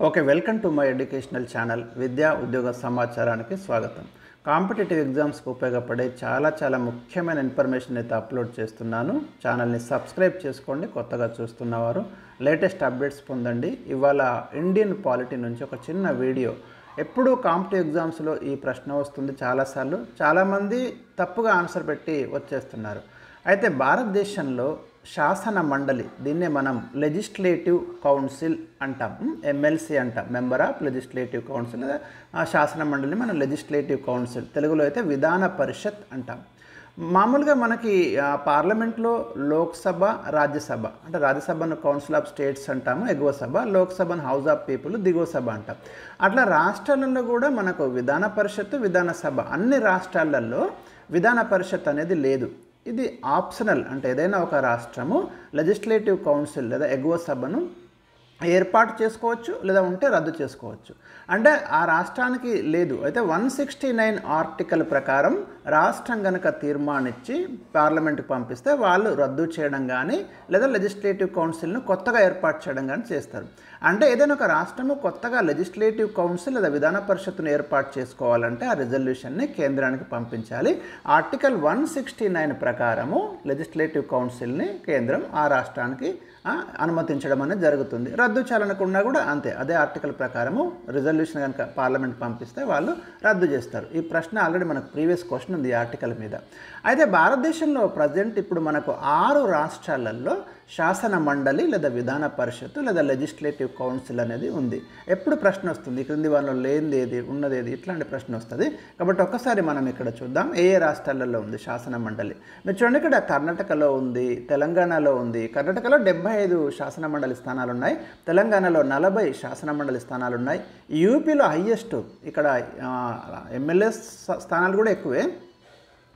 Okay, welcome to my educational channel విద్యా ఉద్యోగ సమాచారానికి స్వాగతం. కాంపిటేటివ్ ఎగ్జామ్స్కి ఉపయోగపడే చాలా ముఖ్యమైన ఇన్ఫర్మేషన్ అయితే అప్లోడ్ చేస్తున్నాను. ఛానల్ని సబ్స్క్రైబ్ చేసుకోండి. కొత్తగా చూస్తున్నవారు లేటెస్ట్ అప్డేట్స్ పొందండి. ఇవాళ ఇండియన్ పాలిటీ నుంచి ఒక చిన్న వీడియో. ఎప్పుడూ కాంపిటేటివ్ ఎగ్జామ్స్లో ఈ ప్రశ్న వస్తుంది చాలాసార్లు. చాలామంది తప్పుగా ఆన్సర్ పెట్టి వచ్చేస్తున్నారు. అయితే భారతదేశంలో శాసన మండలి, దీన్నే మనం లెజిస్లేటివ్ కౌన్సిల్ అంటాం, ఎమ్మెల్సీ అంటాం, మెంబర్ ఆఫ్ లెజిస్లేటివ్ కౌన్సిల్. ఆ శాసన మండలిని మనం లెజిస్లేటివ్ కౌన్సిల్, తెలుగులో అయితే విధాన పరిషత్ అంటాం. మామూలుగా మనకి పార్లమెంట్లో లోక్సభ, రాజ్యసభ, అంటే రాజ్యసభను కౌన్సిల్ ఆఫ్ స్టేట్స్ అంటాము, ఎగువ సభ, లోక్సభను హౌస్ ఆఫ్ పీపుల్, దిగువ సభ అంటాం. అట్లా రాష్ట్రాలలో కూడా మనకు విధాన పరిషత్తు, విధాన సభ. అన్ని రాష్ట్రాలలో విధాన పరిషత్ అనేది లేదు. ఇది ఆప్షనల్. అంటే ఏదైనా ఒక రాష్ట్రము లెజిస్లేటివ్ కౌన్సిల్ లేదా ఎగువ సభను ఏర్పాటు చేసుకోవచ్చు, లేదా ఉంటే రద్దు చేసుకోవచ్చు. అంటే ఆ రాష్ట్రానికి లేదు. అయితే 169 ఆర్టికల్ ప్రకారం రాష్ట్రం కనుక తీర్మానించి పార్లమెంట్కి పంపిస్తే వాళ్ళు రద్దు చేయడం కానీ లేదా లెజిస్లేటివ్ కౌన్సిల్ను కొత్తగా ఏర్పాటు చేయడం కానీ చేస్తారు. అంటే ఏదైనా ఒక రాష్ట్రము కొత్తగా లెజిస్లేటివ్ కౌన్సిల్ లేదా విధాన పరిషత్తును ఏర్పాటు చేసుకోవాలంటే ఆ రిజల్యూషన్ని కేంద్రానికి పంపించాలి. ఆర్టికల్ 169 ప్రకారము లెజిస్లేటివ్ కౌన్సిల్ని కేంద్రం ఆ రాష్ట్రానికి అనుమతించడం అనేది జరుగుతుంది. రద్దు చేయాలనుకున్నా కూడా అంతే, అదే ఆర్టికల్ ప్రకారము రిజల్యూషన్ కనుక పార్లమెంట్ పంపిస్తే వాళ్ళు రద్దు చేస్తారు. ఈ ప్రశ్న ఆల్రెడీ మనకు ప్రీవియస్ క్వశ్చన్ ఉంది ఈ ఆర్టికల్ మీద. అయితే భారతదేశంలో ప్రజెంట్ ఇప్పుడు మనకు 6 రాష్ట్రాలలో శాసన మండలి లేదా విధాన పరిషత్తు లేదా లెజిస్లేటివ్ కౌన్సిల్ అనేది ఉంది. ఎప్పుడు ప్రశ్న వస్తుంది, క్రింది వాళ్ళలో లేనిది ఏది, ఉన్నది ఏది, ఇట్లాంటి ప్రశ్న వస్తుంది. కాబట్టి ఒక్కసారి మనం ఇక్కడ చూద్దాం ఏ రాష్ట్రాలలో ఉంది శాసన మండలి. మీరు చూడండి, ఇక్కడ కర్ణాటకలో ఉంది, తెలంగాణలో ఉంది. కర్ణాటకలో 75 శాసన మండలి స్థానాలు ఉన్నాయి, తెలంగాణలో 40 శాసన మండలి స్థానాలు ఉన్నాయి. యూపీలో హయ్యెస్ట్, ఇక్కడ ఎమ్మెల్యే స్థానాలు కూడా ఎక్కువే,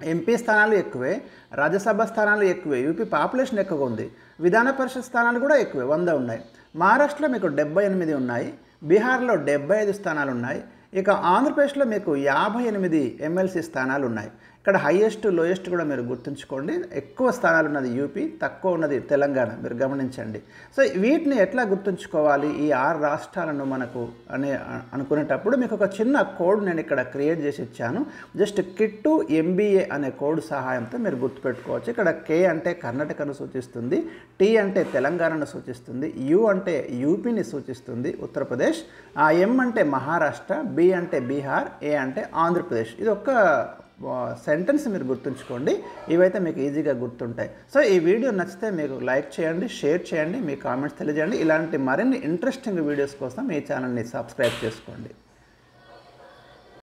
ఎంపీ స్థానాలు ఎక్కువే, రాజ్యసభ స్థానాలు ఎక్కువే. యూపీ పాపులేషన్ ఎక్కువగా ఉంది. విధాన పరిషత్ స్థానాలు కూడా ఎక్కువే, 100 ఉన్నాయి. మహారాష్ట్రలో మీకు 78 ఉన్నాయి, బీహార్లో 75 స్థానాలు ఉన్నాయి. ఇక ఆంధ్రప్రదేశ్లో మీకు 58 ఎమ్మెల్సీ స్థానాలు ఉన్నాయి. ఇక్కడ హైయెస్ట్ లోయెస్ట్ కూడా మీరు గుర్తుంచుకోండి. ఎక్కువ స్థానాలు ఉన్నది యూపీ, తక్కువ ఉన్నది తెలంగాణ, మీరు గమనించండి. సో వీటిని ఎట్లా గుర్తుంచుకోవాలి ఈ 6 రాష్ట్రాలను మనకు అనుకునేటప్పుడు మీకు ఒక చిన్న కోడ్ నేను ఇక్కడ క్రియేట్ చేసి ఇచ్చాను. జస్ట్ కిట్టు MBA అనే కోడ్ సహాయంతో మీరు గుర్తుపెట్టుకోవచ్చు. ఇక్కడ K అంటే కర్ణాటకను సూచిస్తుంది, T అంటే తెలంగాణను సూచిస్తుంది, U అంటే యూపీని సూచిస్తుంది, ఉత్తరప్రదేశ్, M అంటే మహారాష్ట్ర, B అంటే బీహార్, A అంటే ఆంధ్రప్రదేశ్. ఇది ఒక సెంటెన్స్ మీరు గుర్తుంచుకోండి. ఇవైతే మీకు ఈజీగా గుర్తుంటాయి. సో ఈ వీడియో నచ్చితే మీకు లైక్ చేయండి, షేర్ చేయండి, మీ కామెంట్స్ తెలియజేయండి. ఇలాంటి మరిన్ని ఇంట్రెస్టింగ్ వీడియోస్ కోసం ఈ ఛానల్ని సబ్స్క్రైబ్ చేసుకోండి.